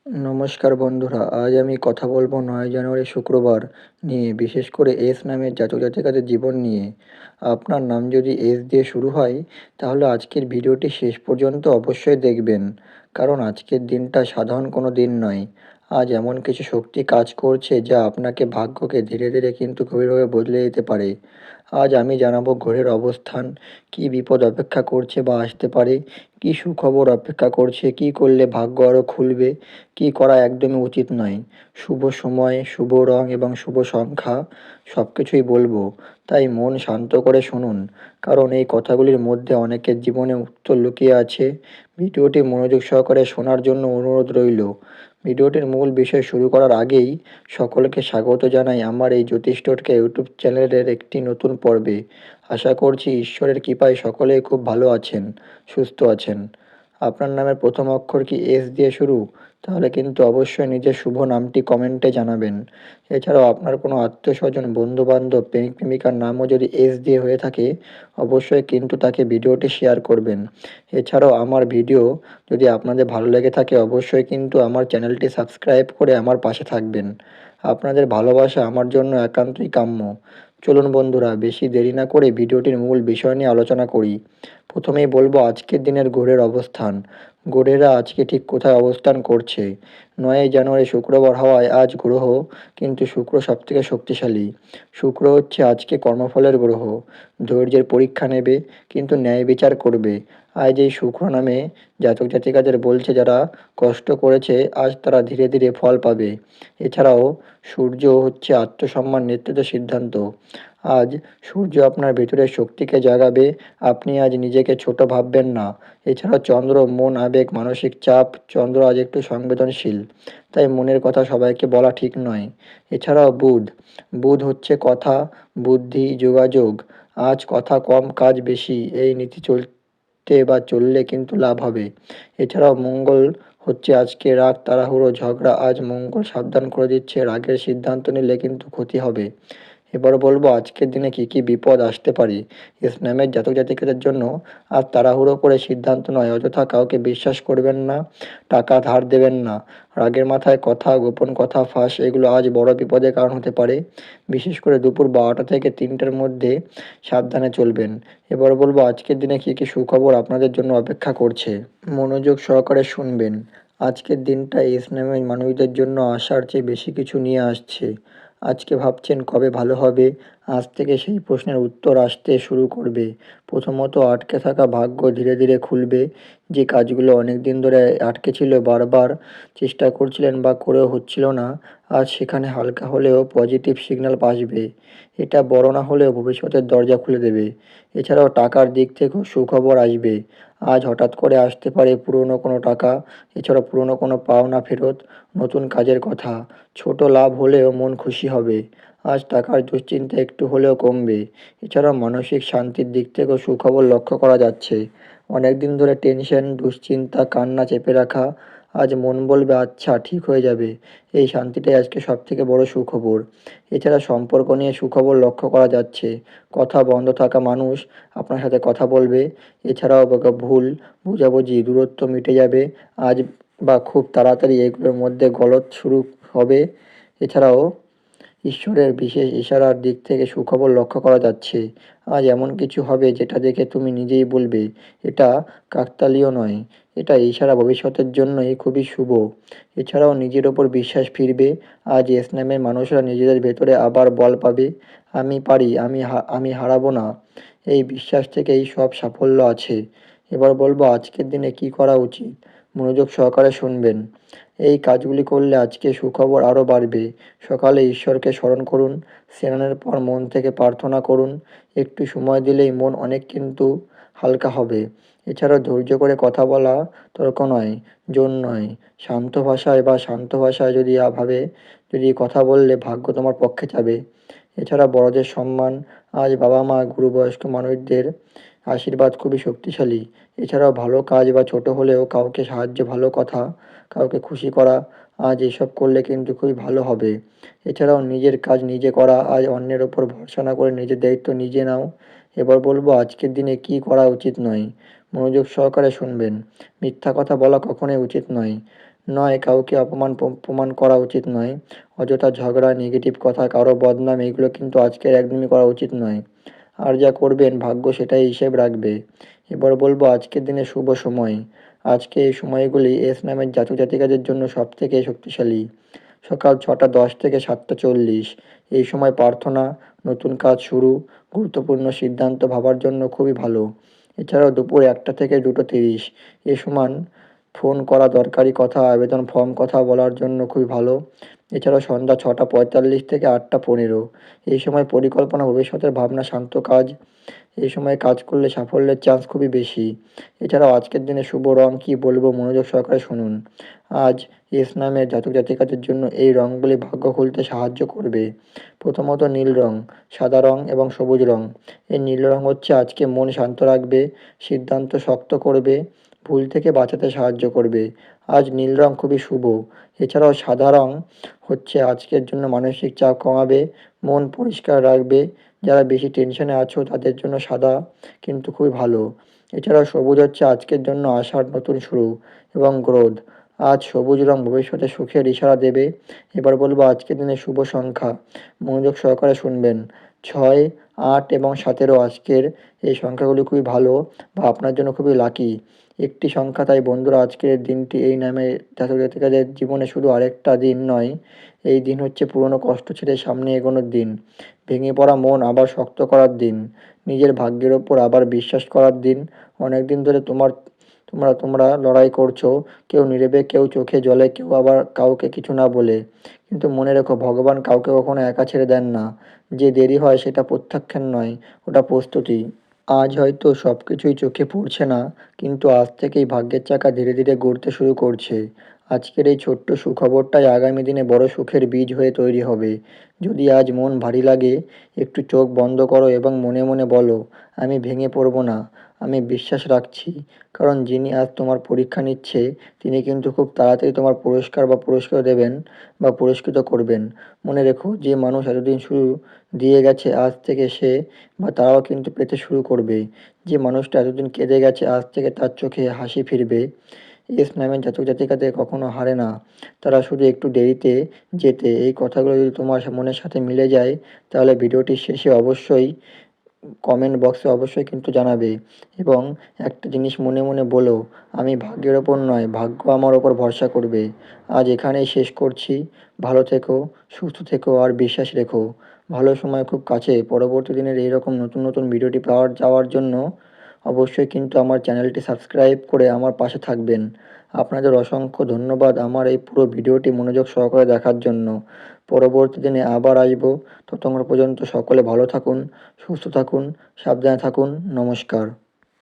নমস্কার বন্ধুরা, আজ আমি কথা বলবো 9 জানুয়ারি শুক্রবার নিয়ে, বিশেষ করে এস নামের জাতক জাতিকাদের জীবন নিয়ে। আপনার নাম যদি এস দিয়ে শুরু হয়, তাহলে আজকের ভিডিওটি শেষ পর্যন্ত অবশ্যই দেখবেন, কারণ আজকের দিনটা সাধারণ কোনো দিন নয়। আজ এমন কিছু শক্তি কাজ করছে যা আপনাকে ভাগ্যকে ধীরে ধীরে কিন্তু গভীরভাবে বদলে দিতে পারে। আজ আমি জানাবো গ্রহের অবস্থান, কী বিপদ অপেক্ষা করছে বা আসতে পারে, কী সুখবর অপেক্ষা করছে, কী করলে ভাগ্য আরও খুলবে, কী করা একদমই উচিত নয়। শুভ সময়, শুভ রং এবং শুভ সংখ্যা সব কিছুই বলবো। তাই মন শান্ত করে শুনুন, কারণ এই কথাগুলির মধ্যে অনেকের জীবনে উত্তর লুকিয়ে আছে। ভিডিওটি মনোযোগ সহকারে শোনার জন্য অনুরোধ রইল। ভিডিওটির মূল বিষয় শুরু করার আগেই সকলকে স্বাগত জানাই আমার এই জ্যোতিষ টোটকা ইউটিউব চ্যানেলের একটি নতুন পর্বে। আশা করছি ঈশ্বরের কৃপায় সকলেই খুব ভালো আছেন, সুস্থ আছেন। আপনার নামের প্রথম অক্ষর কি এস দিয়ে শুরু? তাহলে কিন্তু অবশ্যই নিজের শুভ নামটি কমেন্টে জানাবেন। এছাড়াও আপনার কোনো আত্মীয়স্বজন, বন্ধুবান্ধব, প্রেমিক প্রেমিকার নামও যদি এস দিয়ে হয়ে থাকে, অবশ্যই কিন্তু তাকে ভিডিওটি শেয়ার করবেন। এছাড়াও আমার ভিডিও যদি আপনাদের ভালো লেগে থাকে, অবশ্যই কিন্তু আমার চ্যানেলটি সাবস্ক্রাইব করে আমার পাশে থাকবেন। আপনাদের ভালোবাসা আমার জন্য একান্তই কাম্য। চলুন বন্ধুরা, বেশি দেরি না করে ভিডিওটির মূল বিষয় নিয়ে আলোচনা করি। প্রথমেই বলবো আজকের দিনের গ্রহের অবস্থান। গ্রহেরা আজকে ঠিক কোথায় অবস্থান করছে। 9 জানুয়ারি শুক্রবার হওয়ায় আজ গ্রহ কিন্তু শুক্র সবথেকে শক্তিশালী। শুক্র হচ্ছে আজকে কর্মফলের গ্রহ। ধৈর্যের পরীক্ষা নেবে, কিন্তু ন্যায় বিচার করবে। আজ এই শুক্র নামে জাতক জাতিকাদের বলছে, যারা কষ্ট করেছে আজ তারা ধীরে ধীরে ফল পাবে। এছাড়াও সূর্য হচ্ছে আত্মসম্মান, নেতৃত্ব, সিদ্ধান্ত। আজ সূর্য আপনার ভেতরের শক্তিকে জাগাবে। আপনি আজ নিজেকে ছোট ভাববেন না। এছাড়াও চন্দ্র মন, আবেগ, মানসিক চাপ। চন্দ্র আজ একটু সংবেদনশীল, তাই মনের কথা সবাইকে বলা ঠিক নয়। এছাড়াও বুধ, বুধ হচ্ছে কথা, বুদ্ধি, যোগাযোগ। আজ কথা কম, কাজ বেশি, এই নীতি চলতে বা চললে কিন্তু লাভ হবে। এছাড়াও মঙ্গল হচ্ছে আজকে রাগ, তাড়াহুড়ো, ঝগড়া। আজ মঙ্গল সাবধান করে দিচ্ছে, রাগের সিদ্ধান্ত নিলে কিন্তু ক্ষতি হবে। এবার বলবো আজকের দিনে কি কি বিপদ আসতে পারে। ইসলামের জাতক জাতিকাদের জন্য আর তাড়াহুড়ো করে সিদ্ধান্ত নয়, অযথা কাউকে বিশ্বাস করবেন না, টাকা ধার দেবেন না। রাগের মাথায় কথা, গোপন কথা ফাঁস, এগুলো আজ বড় বিপদের কারণ হতে পারে। বিশেষ করে দুপুর 12টা থেকে 3টার মধ্যে সাবধানে চলবেন। এবার বলবো আজকের দিনে কি কি সুখবর আপনাদের জন্য অপেক্ষা করছে। মনোযোগ সহকারে শুনবেন। আজকের দিনটা ইসলামের মানুষদের জন্য আশার চেয়ে বেশি কিছু নিয়ে আসছে। আজকে ভাবছেন কবে ভালো হবে, আজ থেকে সেই প্রশ্নের উত্তর আসতে শুরু করবে। প্রথমত, আটকে থাকা ভাগ্য ধীরে ধীরে খুলবে। যে কাজগুলো অনেক দিন ধরে আটকে ছিল, বারবার চেষ্টা করছিলেন বা করেও হচ্ছিল না, আজ সেখানে হালকা হলেও পজিটিভ সিগন্যাল আসবে। এটা বড় না হলেও ভবিষ্যতের দরজা খুলে দেবে। এছাড়াও টাকার দিক থেকেও সুখবর আসবে। আজ হঠাৎ করে আসতে পারে পুরনো কোনো টাকা। এছাড়া পুরনো কোনো পাওনা ফেরত, নতুন কাজের কথা। ছোট লাভ হলেও মন খুশি হবে। আজ টাকার দুশ্চিন্তা একটু হলেও কমবে। এছাড়াও মানসিক শান্তির দিক থেকেও সুখবর লক্ষ্য করা যাচ্ছে। অনেক দিন ধরে টেনশন, দুশ্চিন্তা, কান্না চেপে রাখা, আজ মন বলবে আচ্ছা ঠিক হয়ে যাবে। এই শান্তিটাই আজকে সব থেকে বড় সুখবর। এছাড়া সম্পর্ক নিয়ে সুখবর লক্ষ্য করা যাচ্ছে। কথা বন্ধ থাকা মানুষ আপনার সাথে কথা বলবে। এছাড়াও ভুল বোঝাবুঝি, দূরত্ব মিটে যাবে আজ, বা খুব তাড়াতাড়ি এগুলোর মধ্যে গলদ শুরু হবে। এছাড়াও ঈশ্বরের বিশেষ ইশারার দিক থেকে সুখবর লক্ষ্য করা যাচ্ছে। আজ এমন কিছু হবে যেটা দেখে তুমি নিজেই বলবে এটা কাকতালীয় নয়, এটা ইশারা ভবিষ্যতের জন্যই খুবই শুভ। এছাড়াও নিজের ওপর বিশ্বাস ফিরবে। আজ ইসলামের মানুষরা নিজেদের ভেতরে আবার বল পাবে। আমি পারি, আমি হারাবো না, এই বিশ্বাস থেকেই সব সাফল্য আছে। এবার বলবো আজকের দিনে কি করা উচিত। মনোযোগ সহকারে শুনবেন। এই কাজগুলি করলে আজকে সুখবর আরও বাড়বে। সকালে ঈশ্বরকে স্মরণ করুন। স্নানের পর মন থেকে প্রার্থনা করুন। একটু সময় দিলেই মন অনেক কিন্তু হালকা হবে। এছাড়াও ধৈর্য করে কথা বলা, তর্ক নয়, জোর নয়, শান্ত ভাষায় যদি কথা বললে ভাগ্য তোমার পক্ষে যাবে। এছাড়া বড়দের সম্মান, আজ বাবা মা, গুরু, বয়স্ক মানুষদের আশীর্বাদ খুবই শক্তিশালী। এছাড়াও ভালো কাজ বা ছোট হলেও কাউকে সাহায্য, ভালো কথা, কাউকে খুশি করা, আজ এসব করলে কিন্তু খুবই ভালো হবে। এছাড়াও নিজের কাজ নিজে করা, আজ অন্যের ওপর ভরসা না করে নিজের দায়িত্ব নিজে নাও। এবার বলবো আজকের দিনে কি করা উচিত নয়। মনোযোগ সহকারে শুনবেন। মিথ্যা কথা বলা কখনোই উচিত নয়। নয়, কাউকে অপমান করা উচিত নয়। অযথা ঝগড়া, নেগেটিভ কথা, কারো বদনাম এগুলো কিন্তু আজকের একদমই করা উচিত নয়। আর যা করবেন ভাগ্য সেটাই হিসেব রাখবে। এবার বলবো আজকের দিনে শুভ সময়। আজকে এই সময়গুলি এস নামের জাতক জাতিকাদের জন্য সবথেকে শক্তিশালী। সকাল 6টা 10 থেকে 7টা 40 এই সময় প্রার্থনা, নতুন কাজ শুরু, গুরুত্বপূর্ণ সিদ্ধান্ত ভাবার জন্য খুবই ভালো। এছাড়াও দুপুর 1টা থেকে 2টো 30 এ সমান ফোন করা, দরকারি কথা, আবেদন ফর্ম কথা বলার জন্য খুবই ভালো। এছাড়াও সন্ধ্যা 6টা 45 থেকে 8টা 15 এই সময় পরিকল্পনা, ভবিষ্যতের ভাবনা, শান্ত কাজ। এই সময় কাজ করলে সাফল্যের চান্স খুবই বেশি। এছাড়াও আজকের দিনে শুভ রং কী বলবো মনোযোগ সহকারে শুনুন। আজ এস নামের জাতক জাতিকাদের জন্য এই রঙগুলি ভাগ্য খুলতে সাহায্য করবে। প্রথমত নীল রং, সাদা রং এবং সবুজ রং। এই নীল রং হচ্ছে আজকে মন শান্ত রাখবে, সিদ্ধান্ত শক্ত করবে, ভুল থেকে বাঁচাতে সাহায্য করবে। আজ নীল রং খুবই শুভ। এছাড়াও সাদা রং হচ্ছে আজকের জন্য মানসিক চাপ কমাবে, মন পরিষ্কার রাখবে। যারা বেশি টেনশনে আছো তাদের জন্য সাদা কিন্তু খুবই ভালো। এছাড়াও সবুজ হচ্ছে আজকের জন্য আশার নতুন শুরু এবং গ্রোথ। আজ সবুজ রং ভবিষ্যতে সুখের ইশারা দেবে। এবার বলবো আজকের দিনে শুভ সংখ্যা, মনোযোগ সহকারে শুনবেন। 6, 8 এবং 17 আজকের এই সংখ্যাগুলি খুবই ভালো বা আপনার জন্য খুবই লাকি একটি সংখ্যা। তাই বন্ধুরা আজকের দিনটি এই নামে জাতক জাতিকাদের জীবনে শুধু আরেকটা দিন নয়, এই দিন হচ্ছে পুরনো কষ্ট ছেড়ে সামনে এগোনোর দিন, ভেঙে পড়া মন আবার শক্ত করার দিন, নিজের ভাগ্যের ওপর আবার বিশ্বাস করার দিন। অনেক দিন ধরে তোমরা লড়াই করছো, কেউ নীরবে, কেউ চোখে জলে, কেউ আবার কাউকে কিছু না বলে। কিন্তু মনে রেখো ভগবান কাউকে কখনো একা ছেড়ে দেন না। যে দেরি হয় সেটা প্রত্যাখ্যান নয়, ওটা প্রস্তুতি। আজ হয়তো সব কিছুই চোখে পড়ছে না, কিন্তু আজ থেকেই ভাগ্যের চাকা ধীরে ধীরে গড়তে শুরু করছে। আজকের এই ছোট্ট সুখবরটাই আগামী দিনে বড় সুখের বীজ হয়ে তৈরি হবে। যদি আজ মন ভারী লাগে, একটু চোখ বন্ধ করো এবং মনে মনে বলো, আমি ভেঙে পড়বো না, আমি বিশ্বাস রাখছি। কারণ যিনি আজ তোমার পরীক্ষা নিচ্ছে তিনি কিন্তু খুব তাড়াতাড়ি তোমার পুরস্কার দেবেন বা পুরস্কৃত করবেন। মনে রেখো যে মানুষ এতদিন শুরু দিয়ে গেছে আজ থেকে সে বা তারাও কিন্তু পেতে শুরু করবে। যে মানুষটা এতদিন কেঁদে গেছে আজ থেকে তার চোখে হাসি ফিরবে। এস নামের জাতক জাতিকাদের কখনো হারে না, তারা শুধু একটু দেরিতে যেতে। এই কথাগুলো যদি তোমার মনের সাথে মিলে যায় তাহলে ভিডিওটির শেষে অবশ্যই কমেন্ট বক্সে অবশ্যই কিন্তু জানাবে। এবং একটা জিনিস মনে মনে বলো, আমি ভাগ্যের ওপর নয়, ভাগ্য আমার ওপর ভরসা করবে। আজ এখানেই শেষ করছি। ভালো থেকো, সুস্থ থেকো আর বিশ্বাস রেখো ভালো সময় খুব কাছে। পরবর্তী দিনের এইরকম নতুন নতুন ভিডিওটি যাওয়ার জন্য অবশ্যই কিন্তু আমার চ্যানেলটি সাবস্ক্রাইব করে আমার পাশে থাকবেন। আপনাদের অসংখ্য ধন্যবাদ আমার এই পুরো ভিডিওটি মনোযোগ সহকারে দেখার জন্য। পরবর্তী দিনে আবার আসবো। ততক্ষণ পর্যন্ত সকলে ভালো থাকুন, সুস্থ থাকুন, সাবধানে থাকুন। নমস্কার।